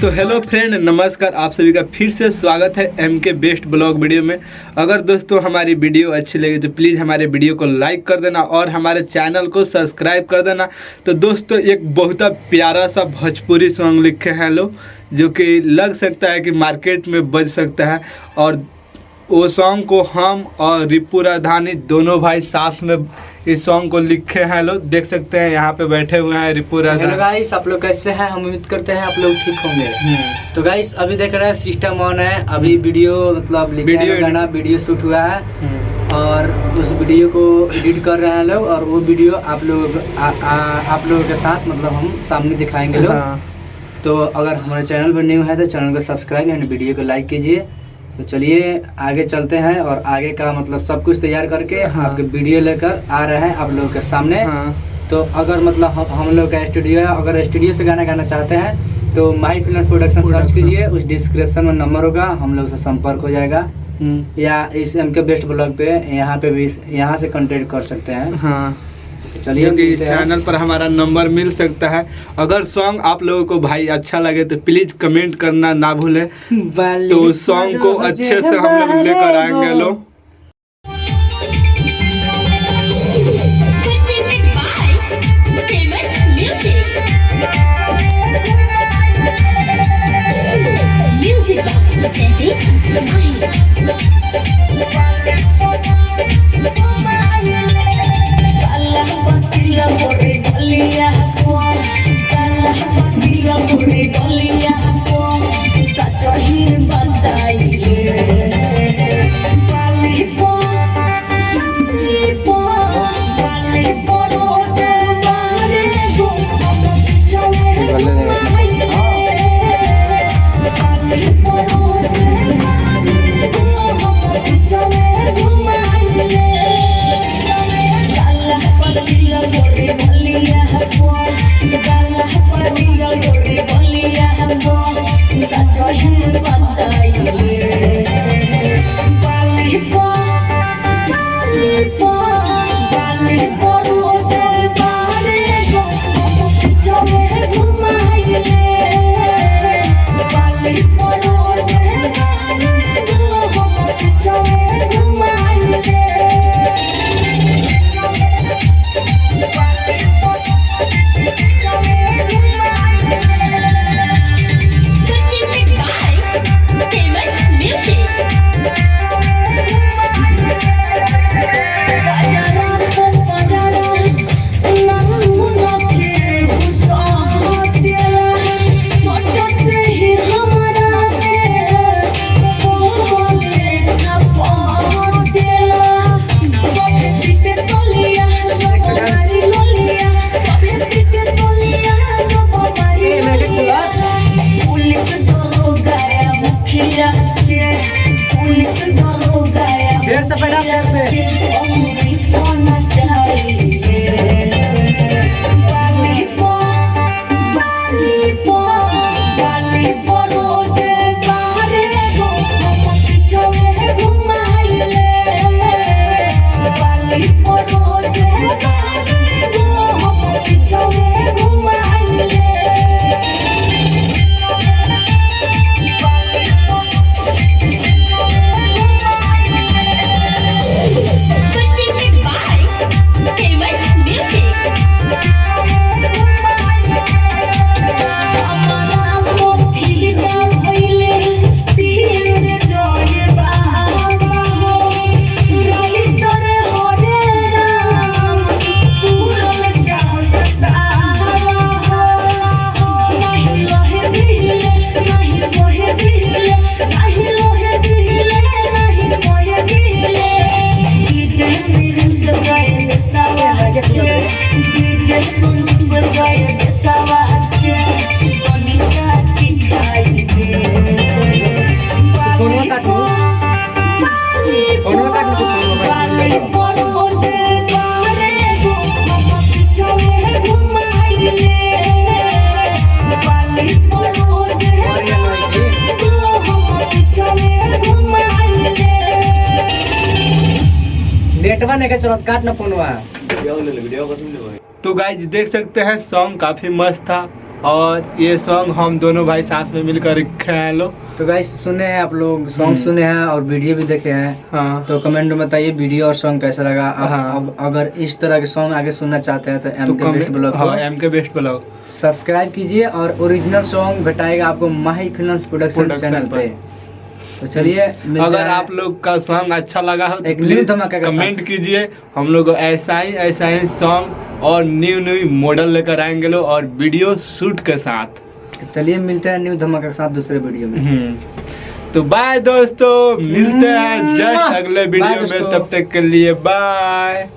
तो hello friend, नमस्कार। आप सभी का फिर से स्वागत है MK बेस्ट ब्लॉग वीडियो में। अगर दोस्तों हमारी वीडियो अच्छी लगी तो प्लीज़ हमारे वीडियो को लाइक कर देना और हमारे चैनल को सब्सक्राइब कर देना। तो दोस्तों एक बहुत प्यारा सा भोजपुरी सॉन्ग लिखे हैं लोग, जो कि लग सकता है कि मार्केट में बज सकता है। और वो सॉन्ग को हम और रिपू राजधानी दोनों भाई साथ में इस सॉन्ग को लिखे हैं लोग। देख सकते हैं यहाँ पे बैठे हुए हैं रिपू राजधानी। हेलो गाइस, आप लोग कैसे हैं? हम उम्मीद करते हैं आप लोग ठीक होंगे। तो गाइस अभी देख रहे हैं सिस्टम ऑन है। अभी वीडियो मतलब गाना वीडियो शूट हुआ है और उस वीडियो को एडिट कर रहे हैं लोग, और वो वीडियो आप लोगों के साथ मतलब हम सामने दिखाएंगे लोग। तो अगर हमारे चैनल पर न्यू है तो चैनल को सब्सक्राइब एंड वीडियो को लाइक कीजिए। तो चलिए आगे चलते हैं और आगे का मतलब सब कुछ तैयार करके आपके वीडियो लेकर आ रहे हैं आप लोगों के सामने। तो अगर मतलब हम लोग का स्टूडियो है, अगर स्टूडियो से गाना गाना चाहते हैं तो माही फिल्म्स प्रोडक्शन सर्च कीजिए, उस डिस्क्रिप्शन में नंबर होगा, हम लोग से संपर्क हो जाएगा। या इस MK बेस्ट ब्लॉग पे यहाँ पे भी यहाँ से कांटेक्ट कर सकते हैं। चलिए कि इस चैनल पर हमारा नंबर मिल सकता है। अगर सॉन्ग आप लोगों को भाई अच्छा लगे तो प्लीज कमेंट करना ना भूलें। तो उस सॉन्ग को अच्छे से हम लोग लेकर आएंगे लोग। नेटवा नहीं के चलत काट ना फोनवा। तो गाइज देख सकते हैं सॉन्ग काफी मस्त था और ये सॉन्ग हम दोनों भाई साथ में मिलकर रखे हैं लोग। तो गाइस सुने हैं आप लोग, सॉन्ग सुने हैं और वीडियो भी देखे हैं। हाँ। तो कमेंट में बताइए वीडियो और सॉन्ग कैसा लगा। अब अगर इस तरह के सॉन्ग आगे सुनना चाहते हैं तो MK बेस्ट ब्लॉग को MK बेस्ट ब्लॉग सब्सक्राइब कीजिए और ओरिजिनल सॉन्ग भेटाएगा आपको माही फिल्म्स प्रोडक्शन चैनल पे। तो चलिए, अगर आप लोग का सॉन्ग अच्छा लगा हो तो एक न्यू धमाका का कमेंट कीजिए। हम लोग ऐसा ही सॉन्ग और न्यू मॉडल लेकर आएंगे लोग और वीडियो शूट के साथ। चलिए मिलते हैं न्यू धमाका के साथ दूसरे वीडियो में। तो बाय दोस्तों, मिलते हैं जस्ट अगले वीडियो में। तब तक के लिए बाय।